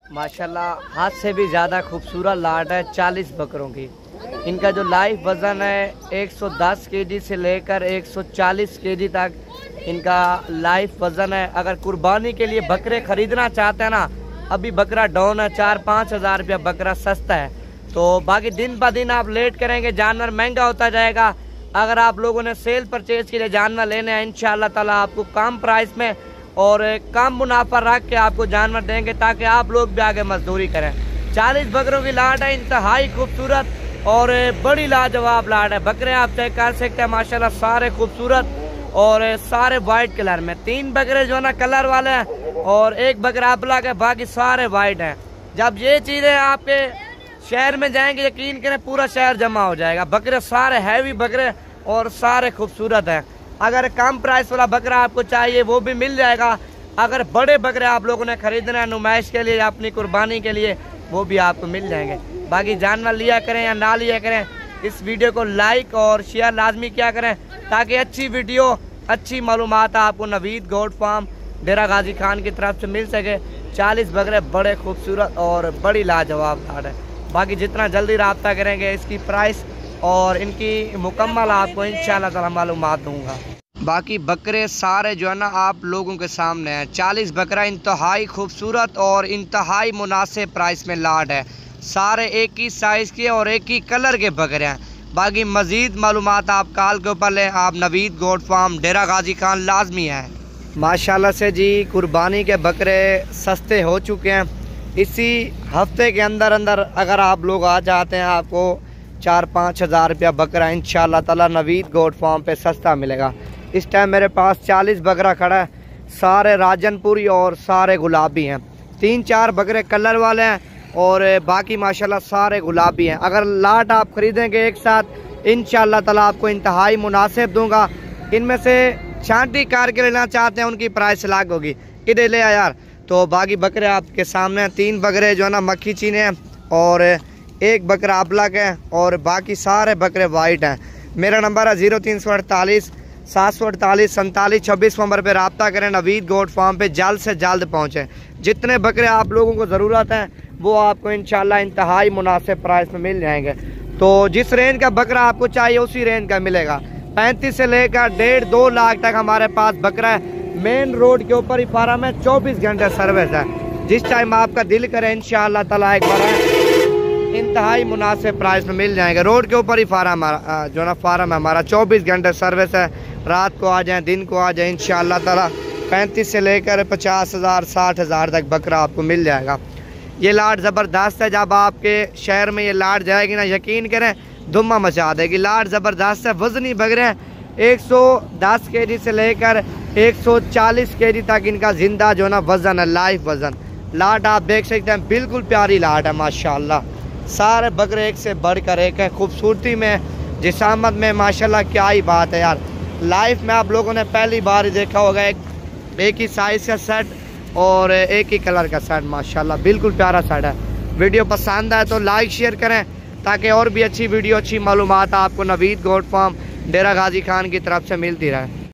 माशाल्लाह हाथ से भी ज़्यादा खूबसूरत लाट है 40 बकरों की। इनका जो लाइव वज़न है 110 केजी से लेकर 140 केजी तक इनका लाइव वज़न है। अगर कुर्बानी के लिए बकरे ख़रीदना चाहते हैं ना, अभी बकरा डाउन है, 4-5 हज़ार रुपया बकरा सस्ता है। तो बाकी दिन ब दिन आप लेट करेंगे जानवर महंगा होता जाएगा। अगर आप लोगों ने सेल परचेज के लिए जानवर लेने हैं, इंशाअल्लाह ताला आपको कम प्राइस में और कम मुनाफा रख के आपको जानवर देंगे ताकि आप लोग भी आगे मजदूरी करें। 40 बकरों की लाट है, इंतहाई खूबसूरत और बड़ी लाजवाब लाट है। बकरे आप चेक कर सकते हैं माशाल्लाह सारे खूबसूरत और सारे वाइट कलर में। 3 बकरे जो है ना कलर वाले हैं और 1 बकरा ब्लैक है, बाकी सारे वाइट हैं। जब ये चीज़ें आपके शहर में जाएंगे यकीन करें पूरा शहर जमा हो जाएगा। बकरे सारे हैवी बकरे और सारे खूबसूरत हैं। अगर कम प्राइस वाला बकरा आपको चाहिए वो भी मिल जाएगा। अगर बड़े बकरे आप लोगों ने खरीदना है नुमाइश के लिए या अपनी कुर्बानी के लिए, वो भी आपको मिल जाएंगे। बाकी जानवर लिया करें या ना लिया करें, इस वीडियो को लाइक और शेयर लाजमी किया करें ताकि अच्छी वीडियो अच्छी मालूमात आपको नवीद गोट फार्म डेरा गाजी खान की तरफ से मिल सके। 40 बकरे बड़े खूबसूरत और बड़ी लाजवाब लाट है। बाकी जितना जल्दी रब्ता करेंगे इसकी प्राइस और इनकी मुकम्मल आपको इंशाअल्लाह ताला मालूमात दूंगा। बाकी बकरे सारे जो है ना आप लोगों के सामने हैं। 40 बकरा इंतहाई खूबसूरत और इंतहाई मुनासिब प्राइस में लाट है। सारे एक ही साइज़ के और एक ही कलर के बकरे हैं। बाकी मज़ीद मालूमात आप कॉल के ऊपर लें। आप नवीद गोट फार्म डेरा गाजी खान लाजमी है। माशाल्लाह से जी कुर्बानी के बकरे सस्ते हो चुके हैं। इसी हफ्ते के अंदर अंदर अगर आप लोग आ जाते हैं आपको 4-5 हज़ार रुपया बकरा इंशाअल्लाह ताला नवीद गोट फार्म पे सस्ता मिलेगा। इस टाइम मेरे पास 40 बकरा खड़ा है, सारे राजनपुरी और सारे गुलाबी हैं। 3-4 बकरे कलर वाले हैं और बाकी माशाल्लाह सारे गुलाबी हैं। अगर लाट आप ख़रीदेंगे एक साथ इंशाअल्लाह ताला आपको इंतहाई मुनासिब दूंगा। इनमें से छांटी कार के लेना चाहते हैं उनकी प्राइस अलग होगी। इधर ले आ यार। तो बाकी बकरे आपके सामने हैं। 3 बकरे जो है ना मक्खी चीने हैं और 1 बकरा अबलक है और बाकी सारे बकरे वाइट हैं। मेरा नंबर है 0348 748 47 26 नंबर पर रब्ता करें। नवीद गोट फार्म पे जल्द से जल्द पहुँचें। जितने बकरे आप लोगों को ज़रूरत है वो आपको इंशाल्लाह इंतहाई मुनासिब प्राइस में मिल जाएंगे। तो जिस रेंज का बकरा आपको चाहिए उसी रेंज का मिलेगा। 35 से लेकर 1.5-2 लाख तक हमारे पास बकरा है। मेन रोड के ऊपर ही फार्म है, 24 घंटे सर्विस है। जिस टाइम आपका दिल करे इंशाअल्लाह ताला एक बार इंतहाई मुनासिब प्राइस में मिल जाएंगे। रोड के ऊपर ही फार्म जो ना फार्म है हमारा, 24 घंटे सर्विस है। रात को आ जाएं दिन को आ जाएं इंशाअल्लाह ताला 35 से लेकर 50 हज़ार 60 हज़ार तक बकरा आपको मिल जाएगा। ये लाट ज़बरदस्त है। जब आपके शहर में ये लाट जाएगी ना यकीन करें धुम्मा मचा देगी। लाट ज़बरदस्त है। वज़नी बकरे हैं 110 केजी से लेकर 140 केजी तक इनका जिंदा जो ना वज़न है, लाइव वज़न। लाट आप देख सकते हैं बिल्कुल प्यारी लाट है माशाल्लाह। सारे बकरे एक से बढ़कर एक है। खूबसूरती में जिसामत में माशाल्लाह क्या ही बात है यार। लाइफ में आप लोगों ने पहली बार ही देखा होगा एक ही साइज़ का सेट और एक ही कलर का सेट। माशाल्लाह बिल्कुल प्यारा सेट है। वीडियो पसंद आए तो लाइक शेयर करें ताकि और भी अच्छी वीडियो अच्छी मालूमात आपको नवीद गोट फार्म डेरा गाजी खान की तरफ से मिलती रहे।